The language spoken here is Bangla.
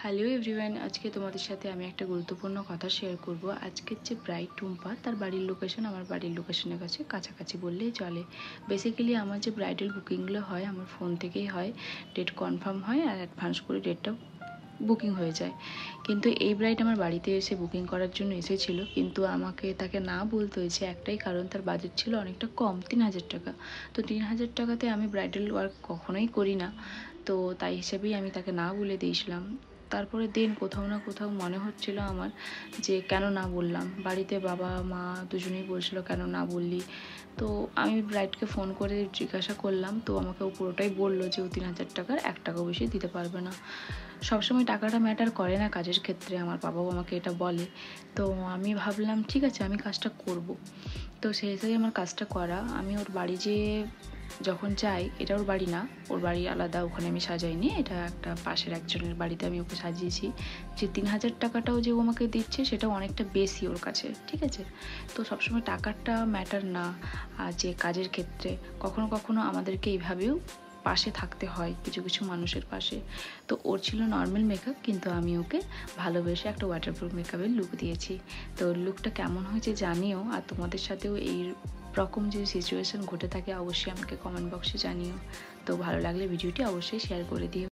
হ্যালো এভরিওয়ান, আজকে তোমাদের সাথে আমি একটা গুরুত্বপূর্ণ কথা শেয়ার করব। আজকের যে ব্রাইড টুম্পা, তার বাড়ির লোকেশন আমার বাড়ির লোকেশনের কাছে কাছাকাছি বললেই চলে। বেসিক্যালি আমার যে ব্রাইডাল বুকিংগুলো হয় আমার ফোন থেকেই হয়, ডেট কনফার্ম হয় আর অ্যাডভান্স করে ডেটটা বুকিং হয়ে যায়। কিন্তু এই ব্রাইড আমার বাড়িতে এসে বুকিং করার জন্য এসেছিলো, কিন্তু আমাকে তাকে না বলতে হয়েছে একটাই কারণ, তার বাজেট ছিল অনেকটা কম, 3,000 টাকা। তো 3,000 টাকাতে আমি ব্রাইডাল ওয়ার্ক কখনোই করি না, তো তাই হিসেবেই আমি তাকে না বলে দিয়েছিলাম। তারপরে দিন কোথাও না কোথাও মনে হচ্ছিল আমার যে কেন না বললাম। বাড়িতে বাবা মা দুজনেই বলছিল কেন না বললি। তো আমি ব্রাইডকে ফোন করে জিজ্ঞাসা করলাম, তো আমাকে ও পুরোটাই বললো যে ও 3,000 টাকার 1 টাকাও বেশি দিতে পারবে না। সবসময় টাকাটা ম্যাটার করে না কাজের ক্ষেত্রে, আমার বাবাও আমাকে এটা বলে। তো আমি ভাবলাম ঠিক আছে, আমি কাজটা করব। তো সেই হিসেবে আমার কাজটা করা। আমি ওর বাড়ি যেয়ে যখন যাই, এটা ওর বাড়ি না, ওর বাড়ি আলাদা, ওখানে আমি সাজাইনি, এটা একটা পাশের একজনের বাড়িতে আমি ওকে সাজিয়েছি। যে 3,000 টাকাটাও যে ও আমাকে দিচ্ছে সেটাও অনেকটা বেশি ওর কাছে, ঠিক আছে। তো সবসময় টাকাটা ম্যাটার না, আর যে কাজের ক্ষেত্রে কখনো কখনো আমাদেরকে এইভাবেও পাশে থাকতে হয়, কিছু কিছু মানুষের পাশে। তো ওর ছিল নর্মাল মেকআপ, কিন্তু আমি ওকে ভালোবেসে একটা ওয়াটারপ্রুফ মেকআপের লুক দিয়েছি। তো লুকটা কেমন হয়েছে জানিও, আর তোমাদের সাথেও এই রকম যে সিচুয়েশন ঘটে থাকে অবশ্যই আমাকে কমেন্ট বক্সে জানিও। তো ভালো লাগলে ভিডিওটি অবশ্যই শেয়ার করে দিও।